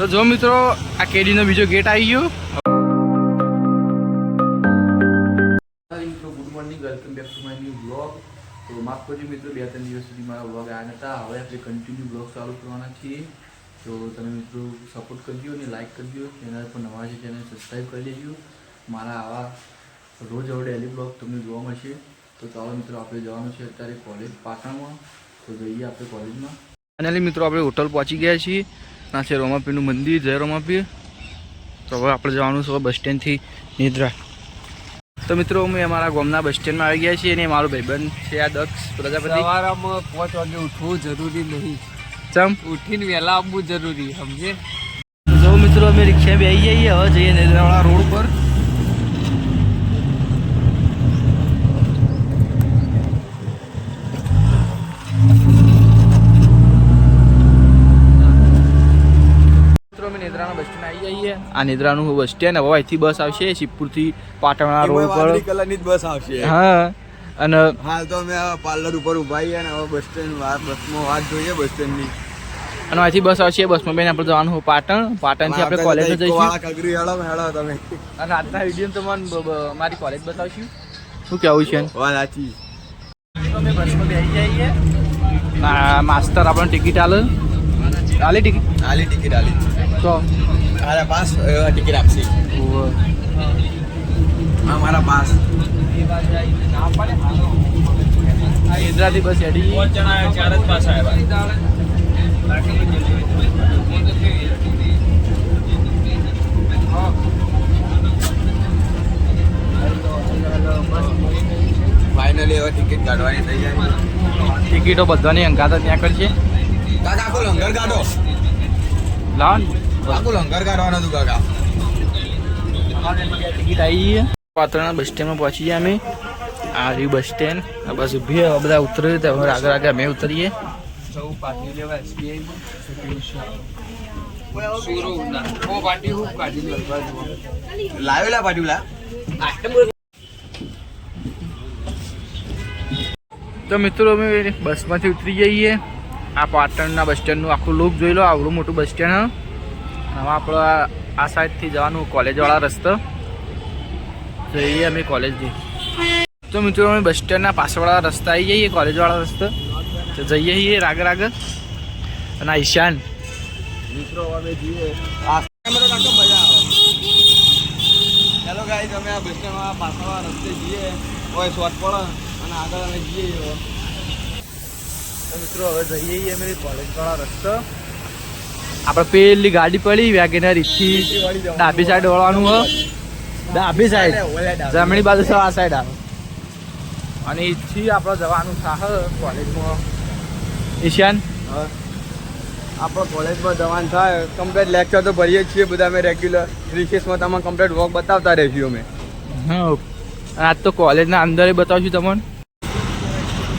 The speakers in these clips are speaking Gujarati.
તો જો મિત્રો આ કેડીનો બીજો ગેટ આવી ગયો. મિત્રો good morning, welcome back to my new blog. તો માફ કરજો મિત્રો, 2-3 દિવસ સુધી મારા બ્લોગ આવ્યા નહોતા. હવે આપણે કન્ટિન્યુ બ્લોગ ચાલુ કરવાના છીએ. તો તમે મિત્રો સપોર્ટ કરજો અને લાઇક કરજો. ચેનલ પર નવા છે ચેનલ સબસ્ક્રાઈબ કરી લેજો. મારા આવા રોજ હવે ડેલી બ્લોગ તમને જોવા મળશે. તો ચાલો મિત્રો, આપણે જવાનું છે અત્યારે કોલેજ પાટણમાં. તો જઈએ આપણે કોલેજમાં. ફાઇનલી મિત્રો આપણે હોટલ પહોંચી ગયા છીએ. ના છે રોમાપીરનું મંદિર, જય રોમાપીર. તો હવે આપણે જવાનું છે બસ સ્ટેન્ડથી નિદ્રા. તો મિત્રો અમે અમારા ગામના બસ સ્ટેન્ડમાં આવી ગયા છીએ અને મારો ભાઈબંધ છે આ દક્ષ પ્રજાપતિ. સવારમાં 5 વાગે ઉઠવું જરૂરી નહીં, ચમ ઉઠીને વહેલા આવવું જરૂરી, સમજે. જો મિત્રો અમે રિક્ષા બેસી જઈએ. હવે જઈએ નિદ્રાવાળા રોડ પર. અમે નિદ્રાના બસ સ્ટેન્ડ આવી જઈએ. આ નિદ્રાનું બસ સ્ટેન્ડ. હવે અહીંથી બસ આવશે શિવપુરથી પાટણના રોડ પર. કલરની જ બસ આવશે. હા, અને હાલ તો અમે પાર્લર ઉપર ઉભા છીએ અને હવે બસ સ્ટેન્ડ બસમાં વાત જોઈએ બસ સ્ટેન્ડની. અને અહીંથી બસ આવશે. બસમાં બેન આપણે જવાનું હોય પાટણ. પાટણથી આપણે કોલેજ જઈશું. કગરી હેળો તમે. અને આજના વિડીયો તમને મારી કોલેજ બતાવશું. શું કહેવું છે? વાત સાચી. અમે બસમાં બેસી જઈએ. માસ્તર આપણને ટિકિટ આલે. આલી ટિકિટ આલી તો મારા પાસ ટિકિટ આપશે. હા, મારા પાસ. ઇન્દ્રાથી બસ હેડી 4 જ પાસ આવ્યા. ફાઇનલી હવે ટિકિટ કાઢવાની થઈ જાય. ટિકિટો બધાની અંગાત ત્યાં કરશે. કાકા આખું લંગર કાઢો. લાવ આખું લંગર કાઢવાનું હતું કાકા. ટિકિટ આવી. પાટણના બસ સ્ટેન્ડમાં પહોંચી ગયા અમે. આ રહ્યું બસ સ્ટેન્ડ. આ બસ ઊભી બધા ઉતરે. હવે આગળ અમે ઉતરીએ. લાવેલા પાટીલા. તો મિત્રો અમે બસમાંથી ઉતરી જઈએ. આ પાટણના બસ સ્ટેન્ડનું આખું લુક જોઈ લો. આવડું મોટું બસ સ્ટેન્ડ. હવે આપણે આ સાઈડથી જવાનું કોલેજવાળા રસ્તો જઈએ અમે કોલેજથી. તો મિત્રો અમે બસ સ્ટેન્ડના પાછળવાળા રસ્તા આવી જઈએ, કોલેજવાળા રસ્તો. તો જઈએ છીએ આગળ આગળ. અને આ ઈશાન મિત્રો અમે જઈએ. કેમેરો રાખો, મજા આવે. ચાલો ગાઈસ, અમે આ બસ સ્ટેન્ડમાં પાછળવાળા રસ્તે જઈએ. હોય શોર્ટ પડે અને આગળ અમે જઈએ. તો મિત્રો હવે જઈએ અમે કોલેજવાળા રસ્તો. આપણે પેલી ગાડી પડી વેગેનર થી ડાબી સાઈડ વળવાનું હોય. ડાબી સાઈડ, જમણી બાજુ છે આ સાઈડ આવે. અને એથી આપણે જવાનું થાય કોલેજમાં. ઈશાન આપણે કોલેજમાં જવાનું થાય. કમ્પ્લીટ લેક્ચર તો ભરીએ છીએ બધા અમે રેગ્યુલર. રિસેસમાં તમને કમ્પ્લીટ વોક બતાવતા રહીશું અમે. હા, આજ તો કોલેજના અંદર બતાવશું તમને.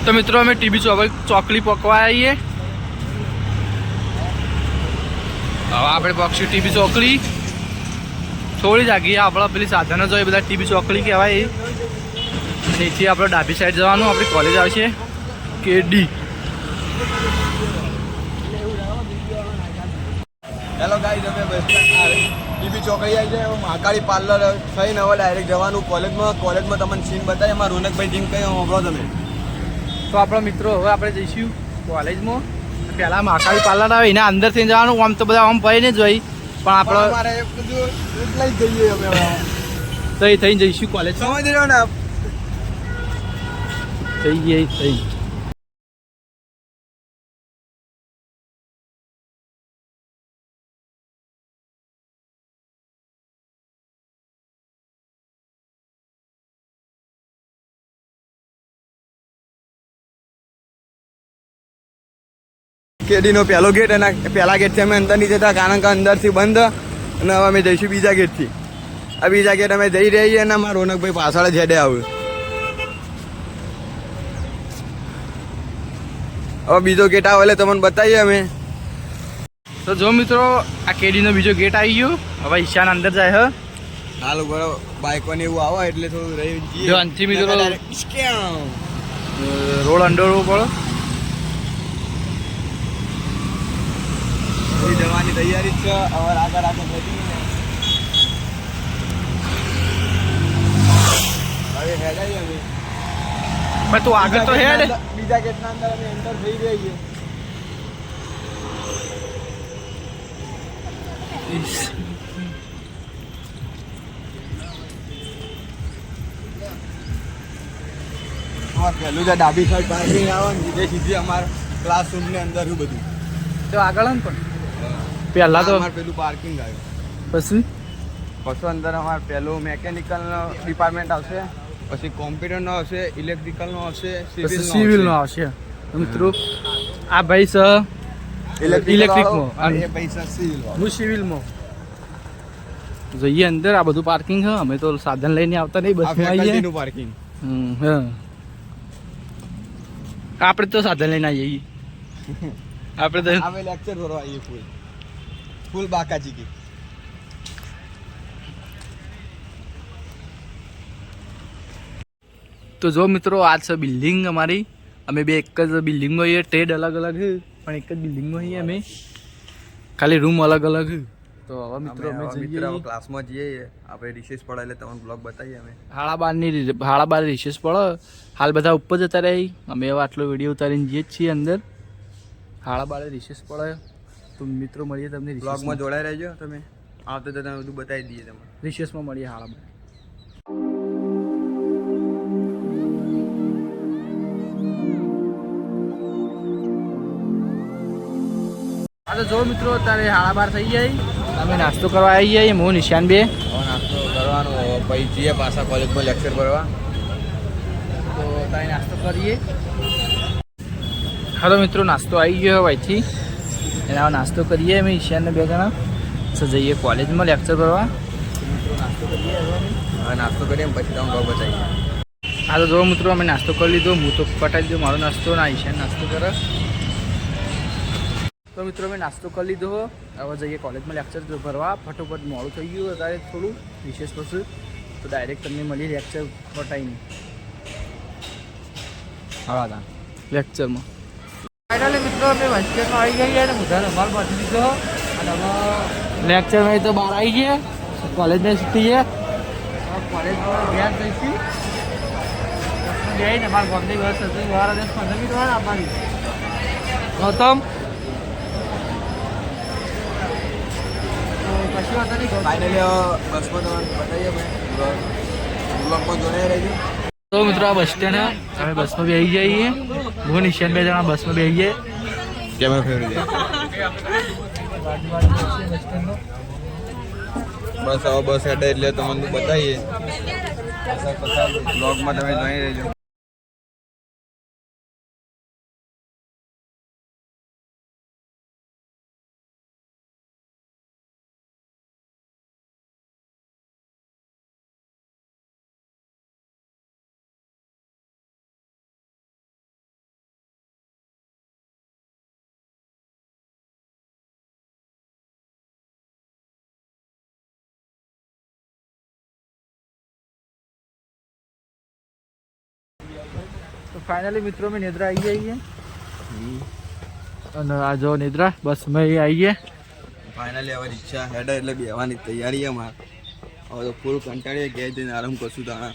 તો મિત્રો અમે ટીબી ચોકડી પકવા આવીએ. હવે આપણે પક્ષી ટીબી ચોકડી થોડી જાગીએ. આપણા પેલી સાધનો જોઈએ બધા ટીબી ચોકડી કહેવાય. અહીંથી આપણે ડાબી સાઈડ જવાનું. આપણી કોલેજ આવશે કેડી. હેલો ગાઈસ, અમે બસ ટીબી ચોકડી આવી જાય. મહાકાળી પાર્લર થઈને હવે ડાયરેક્ટ જવાનું કોલેજમાં. કોલેજમાં તમને સીન બતાવીએ. અમારા રોનકભાઈ ટીમ કઈ સાંભળો તમે. તો આપણા મિત્રો હવે આપણે જઈશું કોલેજમાં. પહેલાં મહાકાળી પાર્લર આવે એના અંદરથી જવાનું. આમ તો બધા આમ ભાઈ ને જોઈ, પણ આપણે લઈ જઈએ અમે તો એ થઈને જઈશું કોલેજ. સમજ રહ્યો ને? જઈએ થઈ. કેડીનો પહેલો ગેટ અને પહેલા ગેટથી અમે અંદર નહીં જતા, કારણ કે અંદરથી બંધ. અને હવે અમે જઈશું બીજા ગેટથી. આ બીજા ગેટ અમે જઈ રહીએ અને અમારા રોનકભાઈ પાછળ જ હેડે આવે. હવે બીજો ગેટ આવે એટલે તમને બતાવીએ અમે. તો જો મિત્રો આ કેડીનો બીજો ગેટ આવી ગયો. હવે ઈશાન અંદર જાય. હ હાલ બરાબર, બાઈકો ને એવું આવે એટલે થોડું રહી જઈએ. જો અંતિ મિત્રો રોડ અંડર પડો. બેવાની તૈયારી જ છે. હવે આગળ વધી હવે હેડાઈ અમે પણ તું આગળ તો હેડ. બીજા ગેટના અંદર અમે એન્ટર થઈ રહ્યા છીએ. પેલું જે ડાબી સાઈડ પાર્કિંગ આવે ને જે સીધી અમારા ક્લાસરૂમની અંદર બધું તો આગળ ને પણ પહેલા તો અમારે પેલું પાર્કિંગ આવ્યું. પછી પછી અંદર અમારે પેલું મેકેનિકલનો ડિપાર્ટમેન્ટ આવશે, પછી કોમ્પ્યુટરનો આવશે, ઇલેક્ટ્રિકલનો આવશે, સિવિલનો આવશે. મિત્રો આ ભાઈ છે ઇલેક્ટ્રિકમાં અને એ પૈસા સિવિલ હું સિવિલમાં. જઈએ અંદર. આ બધું પાર્કિંગ છે. અમે તો સાધન લઈને આવતા નહીં, બસમાં આવીએ. પાર્કિંગ આપણે તો સાધન લઈને આવીએ. આપણે તો અમે લેક્ચર ભરવા આવીએ ફૂલ બાકાજી કી. તો જો મિત્રો આ છે બિલ્ડિંગ અમારી. અમે બે એક જ બિલ્ડિંગમાં છીએ. ટ્રેડ અલગ અલગ છે પણ એક જ બિલ્ડિંગમાં છીએ અમે, ખાલી રૂમ અલગ અલગ છે. તો હવે મિત્રો અમે જઈએ ક્લાસમાં જઈએ. આપણે રિસેસ પડે એટલે તમને બ્લોગ બતાવીએ. અમે 12:30 રિસેસ પડે. હાલ બધા ઉપર જતા રહી. અમે હવે આટલો વિડીયો ઉતારીને જઈએ જ છીએ અંદર. 12:30 રિસેસ પડે. તો મિત્રો મળીએ તમને બ્લોગમાં જોડાઈ રહેજો. તમે આવતો તો તમે બધું બતાવી દઈએ. તમે રિસેસમાં મળીએ 12:30. હા તો જો મિત્રો અત્યારે 12:30 થઈ જાય. અમે નાસ્તો કરવા આવી જઈએ. હું નિશાન બે નાસ્તો કરવાનો પછી જઈએ પાછા કોલેજમાં લેક્ચર ભરવા. તો ત્યાં નાસ્તો કરીએ. હા તો મિત્રો નાસ્તો આવી ગયો ભાઈથી. એના નાસ્તો કરીએ અમે ઈશાનને બે જણા. તો જઈએ કોલેજમાં લેક્ચર ભરવા. મિત્રો નાસ્તો કરીએ. હવે નાસ્તો કરીએ પછી તમને બ્લોગ બતાવીએ. હા તો જો મિત્રો અમે નાસ્તો કરી લીધો. હું તો પટાવી દીધો મારો નાસ્તો. ના ઈશાન નાસ્તો કરે. તો મિત્રો અમે નાસ્તો કરી લીધો. હવે જઈએ કોલેજમાં લેક્ચર ભરવા. ફટોફટ મોડું થઈ ગયું અત્યારે થોડું વિશેષ પછી. તો ડાયરેક્ટ તમને મળી લેક્ચર પટાવીને. હા તા લેક્ચરમાં ફાઇનલી મિત્રો અમે હોસ્ટેલમાં આવી ગયા અને બધાને અમાલ બાંધી દીધો. અને હવે લેક્ચરમાં તો બહાર આવી ગયા. કોલેજમાં છૂટી છે. કોલેજમાં ગયા જઈશું. જઈને અમારા ગામની બસ હતી. 15 મિનિટ વાર આપવાની. ગૌતમ કશું વાંધો નહીં. ફાઇનલી બસમાં તમને બતાવીએ. અમે બ્લોગમાં જોડાઈ રહેજો. તો મિત્રો આ બસ સ્ટેન્ડ અમે બસમાં બેસી જઈએ. હું નિશાન બે જણા બસમાં બેસી જઈએ. કેમેરા ફેરવી દે. બસ હવે બસ હેડે એટલે તમને બતાવીએ. બ્લોગમાં તમે જોઈ રહેજો. તો ફાઇનલી મિત્રો અમે નિદ્રા આવી જઈએ. અને આ જો નિદ્રા બસમાં આવી ગયા. ફાઇનલી હવે રિક્ષા હેડે એટલે બેવાની તૈયારી અમારે. હવે તો ફૂલ કંટાળીએ ઘેર જઈને આરામ કરશું તાણા.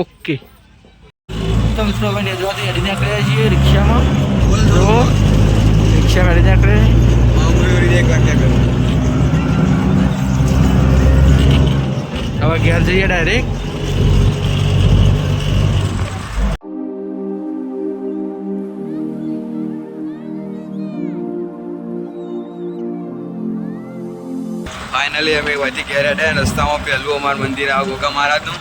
ઓકે તો મિત્રો અમે નિદ્રાથી હેડી નીકળ્યા છીએ રિક્ષામાં. જો રિક્ષામાં હેડી નીકળે. હવે ઘેર જઈએ ડાયરેક્ટ. ફાઇનલી અમે વધી ઘેર હેડે. રસ્તામાં પહેલું અમારું મંદિર આવે ગોગા મહારાજનું.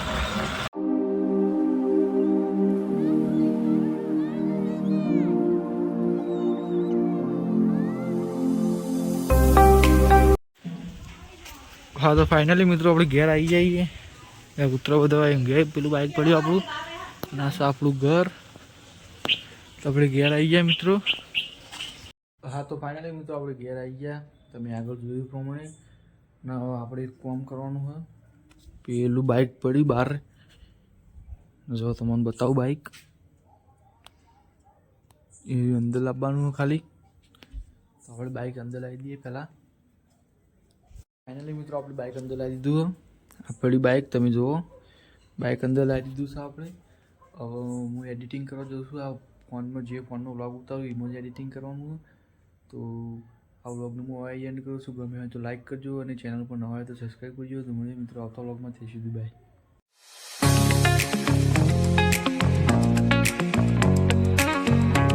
હા તો ફાઇનલી મિત્રો આપણે ઘેર આવી જઈએ. કૂતરો બધો ગયા. પેલું બાઇક પડ્યું આપણું. ના છે આપણું ઘર. તો આપણે ઘેર આવી ગયા મિત્રો. હા તો ફાઇનલી મિત્રો આપણે ઘેર આવી ગયા. તમે આગળ જોયું પ્રમાણે. ના હવે આપણે કામ કરવાનું હોય. પેલું બાઇક પડ્યું બહાર. જો તમને બતાવું બાઇક એ અંદર લાવવાનું ખાલી. તો આપણે બાઇક અંદર લાવી દઈએ પહેલાં. ફાઇનલી મિત્રો આપણે બાઇક અંદર લાવી દીધું. આપણી બાઇક તમે જુઓ, બાઇક અંદર લાવી દીધું છે આપણે. હવે હું એડિટિંગ કરવા જાઉં છું. આ ફોનમાં જે ફોનનો વ્લોગ ઉતારું એમાં જ એડિટિંગ કરવાનું. તો આ વ્લોગનું હું હવે એન્ડ કરું છું. ગમે હોય તો લાઈક કરજો અને ચેનલ પર નવા હોય તો સબસ્ક્રાઈબ કરજો. તો મળીએ મિત્રો આવતા વ્લોગમાં. થઈ સુધી બાય.